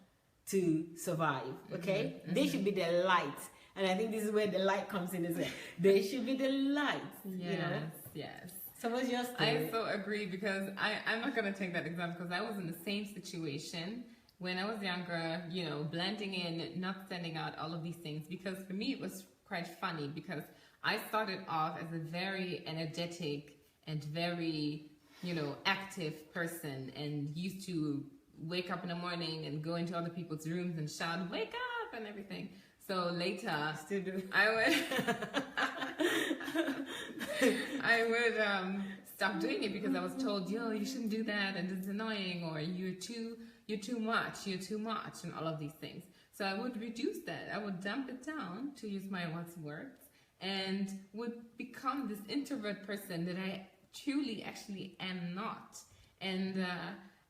to survive, okay? They should be the light. And I think this is where the light comes in, isn't it? They should be the light, you know? Yes. So what's your story? I so agree because I'm not going to take that example because I was in the same situation when I was younger, you know, blending in, not standing out, all of these things. Because for me, it was quite funny because I started off as a very energetic and very, you know, active person and used to wake up in the morning and go into other people's rooms and shout, wake up and everything. So later, still do. I would stop doing it because I was told, yo, you shouldn't do that and it's annoying, or you're too much, and all of these things. So I would reduce that. I would dump it down, to use my what's words, and would become this introvert person that I truly actually am not. And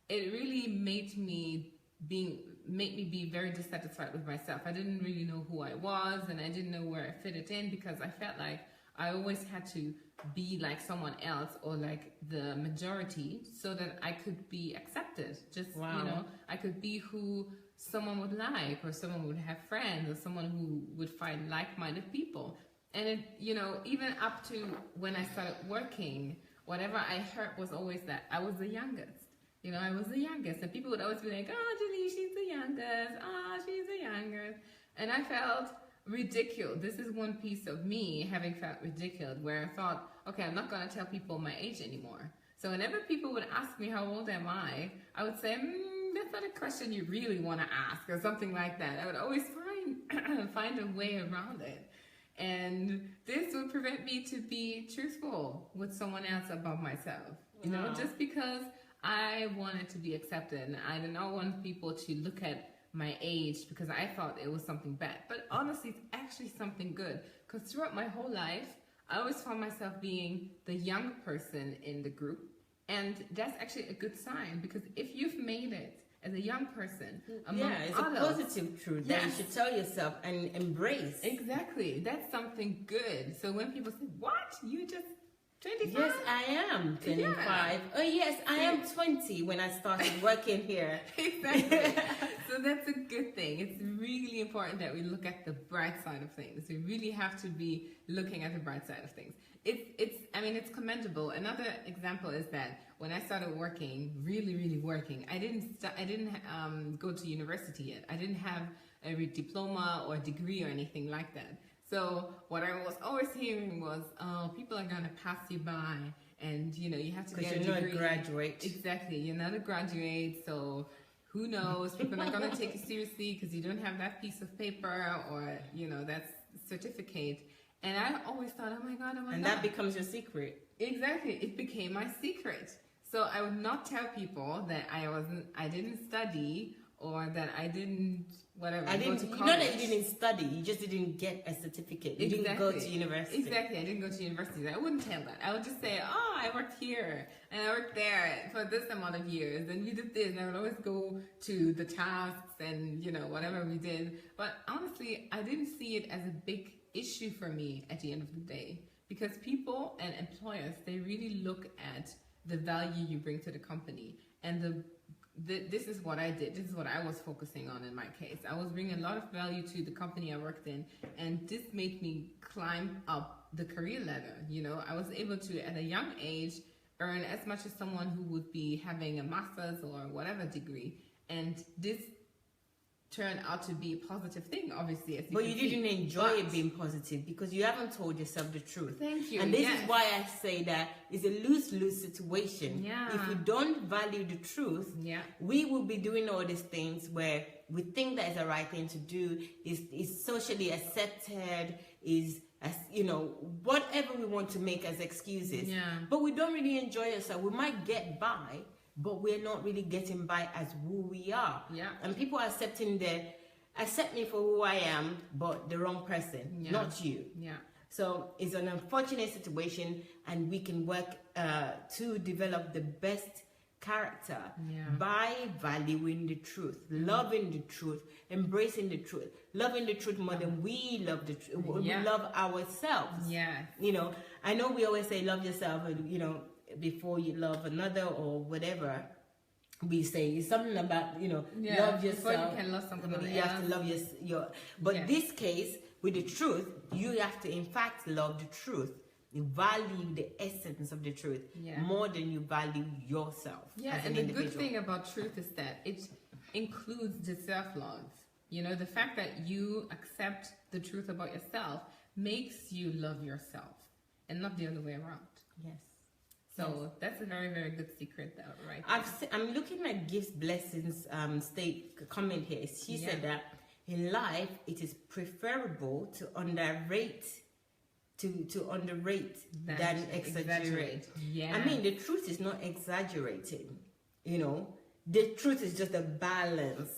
it really made me be very dissatisfied with myself. I didn't really know who I was, and I didn't know where I fitted in because I felt like I always had to be like someone else or like the majority so that I could be accepted. Just, you know, I could be who someone would like, or someone would have friends, or someone who would find like-minded people. And it, you know, even up to when I started working, whatever I heard was always that I was the youngest. You know, I was the youngest, and people would always be like, oh, Julie, she's the youngest. Oh, she's the youngest. And I felt ridiculed. This is one piece of me having felt ridiculed, where I thought, okay, I'm not going to tell people my age anymore. So whenever people would ask me how old am I would say, that's not a question you really want to ask, or something like that. I would always find a way around it. And this would prevent me to be truthful with someone else about myself. You know, just because I wanted to be accepted, and I did not want people to look at my age because I thought it was something bad. But honestly, it's actually something good, because throughout my whole life, I always found myself being the young person in the group. And that's actually a good sign, because if you've made it as a young person among it's others, a positive truth that you should tell yourself and embrace. Exactly. That's something good. So when people say, what? You just 25? Yes, I am 25. Yeah. Oh, yes, I am 20 when I started working here. Exactly. So that's a good thing. It's really important that we look at the bright side of things. We really have to be looking at the bright side of things. It's commendable. Another example is that when I started working, really working, I didn't go to university yet. I didn't have a diploma or degree or anything like that. So what I was always hearing was, oh, people are going to pass you by, and you know, you have to get a degree. Because you're not a graduate. Exactly, you're not a graduate, so who knows? People are not going to take you seriously because you don't have that piece of paper or, you know, that certificate. And I always thought, oh my God, oh my God. And that becomes your secret. Exactly, it became my secret. So I would not tell people that I didn't study, or that I didn't, whatever, go to college. Not that you didn't study, you just didn't get a certificate. You didn't go to university. Exactly, I didn't go to university. I wouldn't tell that. I would just say, oh, I worked here, and I worked there for this amount of years, and we did this, and I would always go to the tasks and, you know, whatever we did. But honestly, I didn't see it as a big issue for me at the end of the day, because people and employers, they really look at the value you bring to the company, and this is what I did. This is what I was focusing on in my case. I was bringing a lot of value to the company I worked in, and this made me climb up the career ladder. You know, I was able to, at a young age, earn as much as someone who would be having a master's or whatever degree, and this turned out to be a positive thing, obviously. But you didn't enjoy it being positive because you haven't told yourself the truth. Thank you. And this is why I say that it's a lose-lose situation. Yeah. If we don't value the truth, we will be doing all these things where we think that is the right thing to do, is socially accepted, is, as you know, whatever we want to make as excuses. Yeah. But we don't really enjoy ourselves. We might get by, but we're not really getting by as who we are. Yeah. And people are accept me for who I am, but the wrong person, not you. Yeah. So it's an unfortunate situation, and we can work to develop the best character by valuing the truth, loving the truth, embracing the truth, loving the truth more than we love the truth. We love ourselves. Yeah. You know, I know we always say love yourself, you know, before you love another or whatever we say. It's something about, you know, love yourself. Before you can love somebody else. You have to love your but this case, with the truth, you have to in fact love the truth. You value the essence of the truth more than you value yourself. Yeah, and the good thing about truth is that it includes the self-love. You know, the fact that you accept the truth about yourself makes you love yourself, and not the other way around. Yes. So that's a very, very good secret, right? I'm looking at Gifts Blessings comment here. She said that in life it is preferable to underrate than exaggerate. Yeah. I mean, the truth is not exaggerating. You know, the truth is just a balance.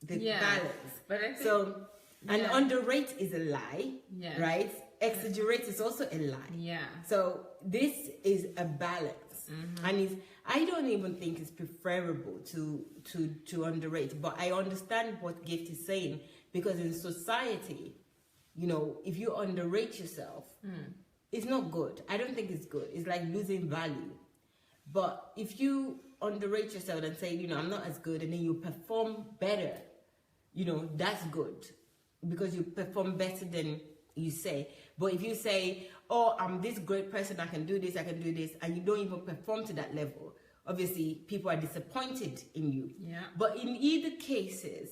Balance. But I think, so, and underrate is a lie, right? Exaggerate is also a lie. Yeah. So this is a balance, and I don't even think it's preferable to underrate. But I understand what Gift is saying, because in society, you know, if you underrate yourself, it's not good. I don't think it's good. It's like losing value. But if you underrate yourself and say, you know, I'm not as good, and then you perform better, you know, that's good, because you perform better than you say. But if you say, oh, I'm this great person, I can do this, and you don't even perform to that level, obviously people are disappointed in you. Yeah. But in either cases,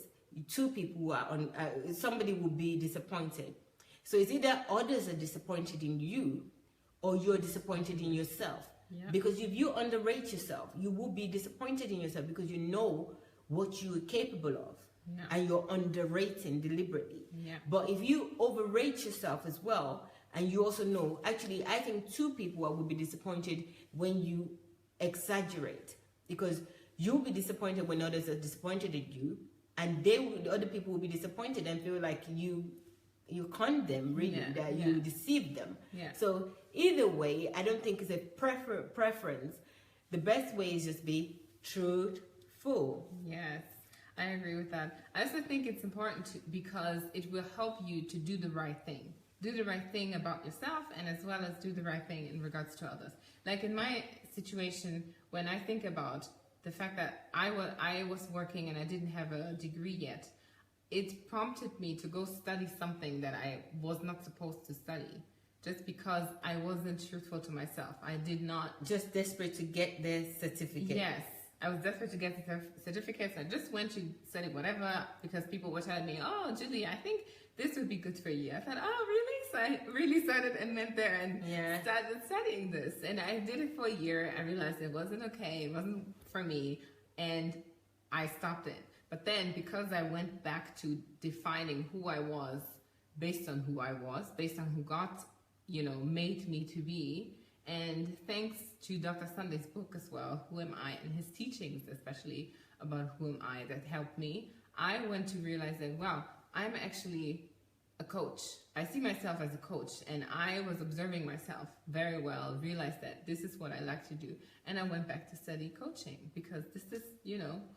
two people who are on, somebody will be disappointed. So it's either others are disappointed in you, or you're disappointed in yourself. Yeah. Because if you underrate yourself, you will be disappointed in yourself, because you know what you're capable of. Yeah. And you're underrating deliberately. Yeah. But if you overrate yourself as well, and you also know, actually, I think two people will be disappointed when you exaggerate, because you'll be disappointed when others are disappointed in you, and the other people will be disappointed and feel like you conned them, really, that you deceived them. Yeah. So either way, I don't think it's a preference. The best way is just be truthful. Yes. I agree with that. I also think it's important because it will help you to do the right thing. Do the right thing about yourself, and as well as do the right thing in regards to others. Like in my situation, when I think about the fact that I was working and I didn't have a degree yet, it prompted me to go study something that I was not supposed to study, just because I wasn't truthful to myself. I did not... Just desperate to get the certificate. Yes. I was desperate to get the certificates. I just went to study whatever because people were telling me, "Oh, Julie, I think this would be good for you." I thought, "Oh, really?" So I really started and went there and started studying this. And I did it for a year. I realized it wasn't okay. It wasn't for me. And I stopped it. But then because I went back to defining who I was based on who I was, based on who God, made me to be, and thanks to Dr. Sunday's book as well, Who Am I? And his teachings, especially about who am I, that helped me, I went to realize that, wow, I'm actually a coach. I see myself as a coach, and I was observing myself very well, realized that this is what I like to do. And I went back to study coaching because this is,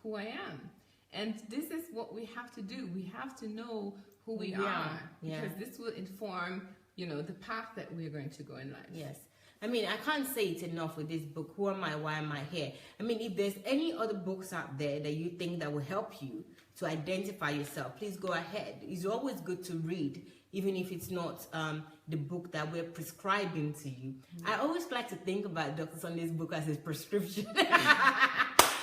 who I am. And this is what we have to do. We have to know who we are because this will inform, the path that we're going to go in life. Yes. I mean, I can't say it enough with this book, Who Am I? Why Am I Here? I mean, if there's any other books out there that you think that will help you to identify yourself, please go ahead. It's always good to read, even if it's not the book that we're prescribing to you. I always like to think about Dr. Sunday's book as his prescription.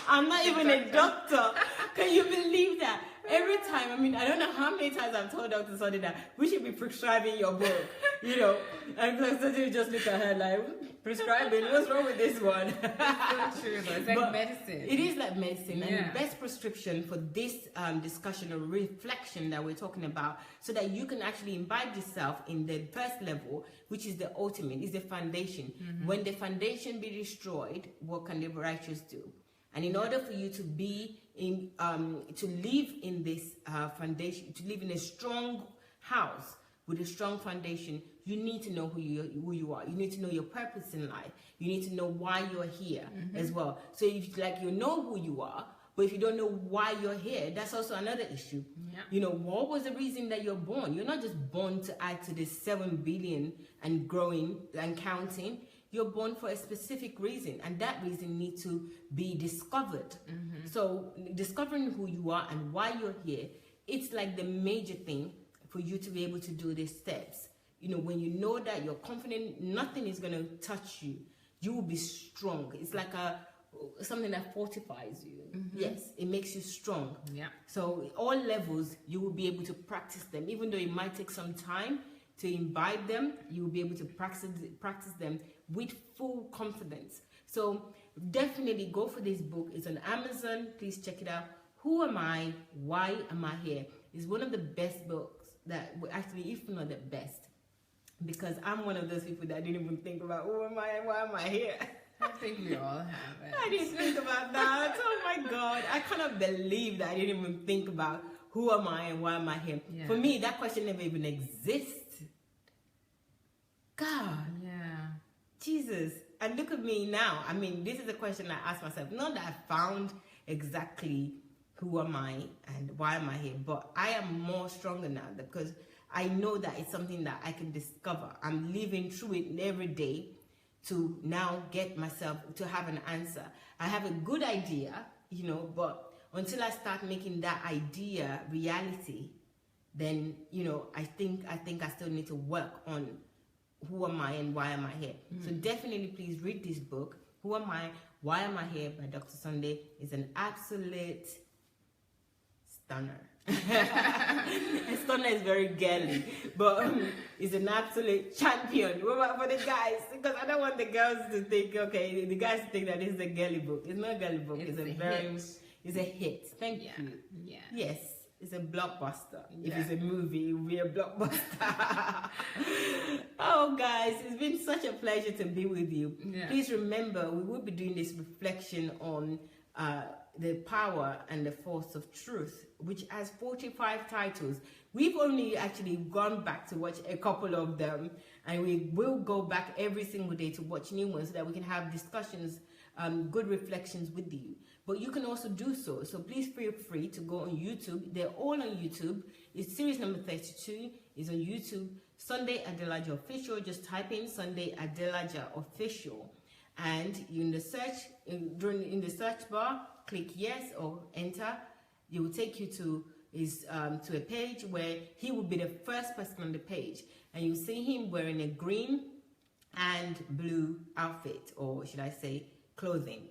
I'm not even a doctor. Can you believe that? Every time, I mean, I don't know how many times I've told Dr. Sunday that we should be prescribing your book, and Dr. Sunday just look at her like, prescribing, what's wrong with this one? It's so true, though. It's like medicine. It is like medicine, and the best prescription for this discussion or reflection that we're talking about, so that you can actually imbibe yourself in the first level, which is the ultimate, is the foundation. When the foundation be destroyed, what can the righteous do? And in order for you to be in, to live in this foundation, to live in a strong house with a strong foundation, you need to know who you are. You need to know your purpose in life. You need to know why you're here as well. So if you know who you are, but if you don't know why you're here, that's also another issue. Yeah. What was the reason that you're born? You're not just born to add to this 7 billion and growing and counting. You're born for a specific reason, and that reason needs to be discovered. So discovering who you are and why you're here, it's like the major thing for you to be able to do these steps. When you know that you're confident, nothing is going to touch you. You will be strong. It's like something that fortifies you. Yes, it makes you strong. Yeah. So all levels, you will be able to practice them, even though it might take some time to imbibe them. You will be able to practice them with full confidence. So definitely go for this book. It's on Amazon. Please check it out. Who Am I? Why Am I Here? It's one of the best books that, actually, if not the best, because I'm one of those people that didn't even think about who am I and why am I here. I think we all have it. I didn't think about that. Oh my God. I cannot believe that I didn't even think about who am I and why am I here. Yeah. For me, that question never even exists. God. Yeah. Jesus. And look at me now. I mean, this is a question I ask myself. Not that I found exactly who am I and why am I here, but I am more stronger now because I know that it's something that I can discover. I'm living through it every day to now get myself to have an answer. I have a good idea, but until I start making that idea reality, then, I think I still need to work on who am I and why am I here. So definitely please read this book, Who Am I? Why Am I Here by Dr. Sunday. It's an absolute stunner. Stunner is very girly, but it's an absolute champion for the guys, because I don't want the girls to think, the guys think that it's a girly book. It's not a girly book. It's a hit. Thank you. Yeah. Yes. It's a blockbuster. Yeah. If it's a movie, it will be a blockbuster. Oh, guys, it's been such a pleasure to be with you. Yeah. Please remember, we will be doing this reflection on the power and the force of truth, which has 45 titles. We've only actually gone back to watch a couple of them, and we will go back every single day to watch new ones so that we can have discussions, good reflections with you. But you can also do so. So please feel free to go on YouTube. They're all on YouTube. It's series number 32 is on YouTube. Sunday Adelaja Official. Just type in Sunday Adelaja Official, and in the search bar, click yes or enter. It will take you to a page where he will be the first person on the page, and you see him wearing a green and blue outfit, or should I say clothing.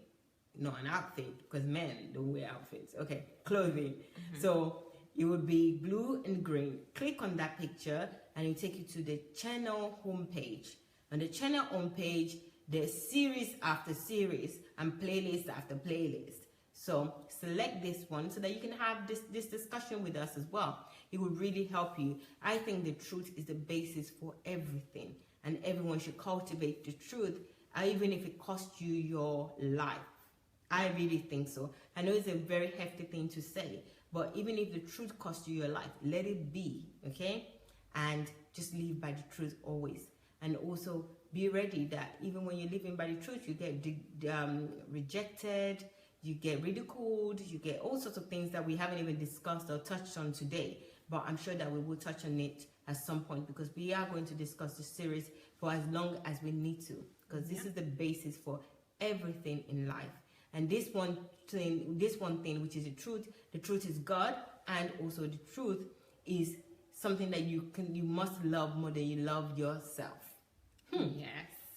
not an outfit, because men don't wear outfits. Okay, clothing. So it would be blue and green. Click on that picture and it'll take you to the channel homepage. On the channel homepage, there's series after series and playlist after playlist. So select this one so that you can have this discussion with us as well. It would really help you. I think the truth is the basis for everything, and everyone should cultivate the truth, even if it costs you your life. I really think so. I know it's a very hefty thing to say, but even if the truth costs you your life, let it be, okay? And just live by the truth always. And also be ready that even when you're living by the truth, you get rejected, you get ridiculed, you get all sorts of things that we haven't even discussed or touched on today. But I'm sure that we will touch on it at some point, because we are going to discuss this series for as long as we need to, because this is the basis for everything in life. And this one thing, which is the truth is God, and also the truth is something that you must love more than you love yourself. Yes.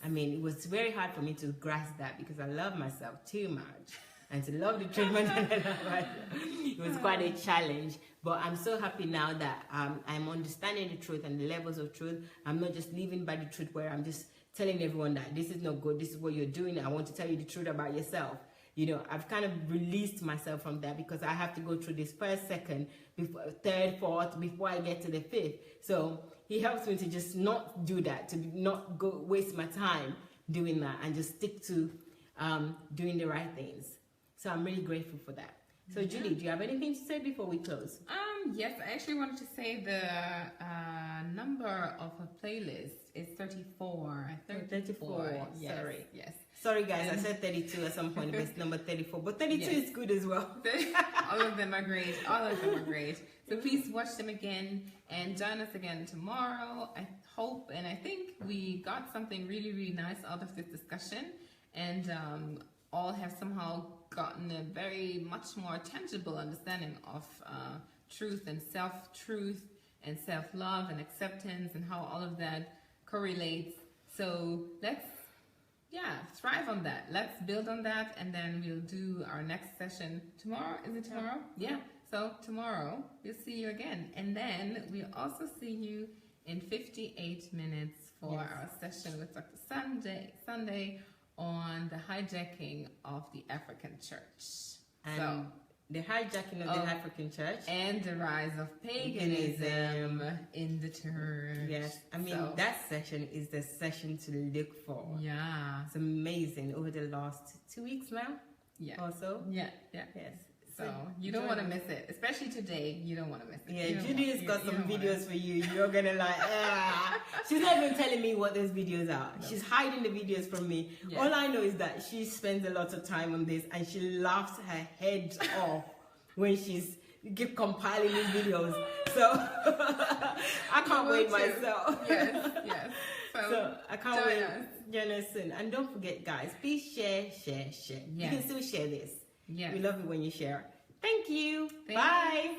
I mean, it was very hard for me to grasp that, because I love myself too much. And to love the truth more than I love myself, it was quite a challenge. But I'm so happy now that I'm understanding the truth and the levels of truth. I'm not just living by the truth where I'm just telling everyone that this is not good, this is what you're doing. I want to tell you the truth about yourself. You know, I've kind of released myself from that, because I have to go through this first, second, third, fourth, before I get to the fifth. So he helps me to just not do that, to not go waste my time doing that, and just stick to doing the right things. So I'm really grateful for that. So Julie, do you have anything to say before we close? Yes, I actually wanted to say the number of a playlist is 34. 34. Yes, Sorry. Yes. Sorry guys, I said 32 at some point, but it's number 34. But 32 is good as well. All of them are great. All of them are great. So please watch them again and join us again tomorrow. I hope and I think we got something really, really nice out of this discussion, and all have somehow gotten a very much more tangible understanding of truth and self-truth and self-love and acceptance, and how all of that correlates. So let's thrive on that. Let's build on that, and then we'll do our next session tomorrow. Is it tomorrow? Yeah. So tomorrow we'll see you again, and then we'll also see you in 58 minutes for our session with Dr. Sunday on the hijacking of the African church. And the hijacking of the African church. And the rise of paganism in the church. Yes. I mean, that session is the session to look for. Yeah. It's amazing over the last 2 weeks now. Yeah. Also. Yeah. Yes. So you don't want to miss it, especially today. You don't want to miss it. Yeah, Judy's got some videos for you. You're gonna like, she's not even telling me what those videos are. No. She's hiding the videos from me. Yes. All I know is that she spends a lot of time on this, and she laughs her head off when she's compiling these videos. So I can't wait myself. Yes. So I can't wait. Join us soon. And don't forget, guys, please share. Yes. You can still share this. Yeah. We love it when you share. Thank you. Bye.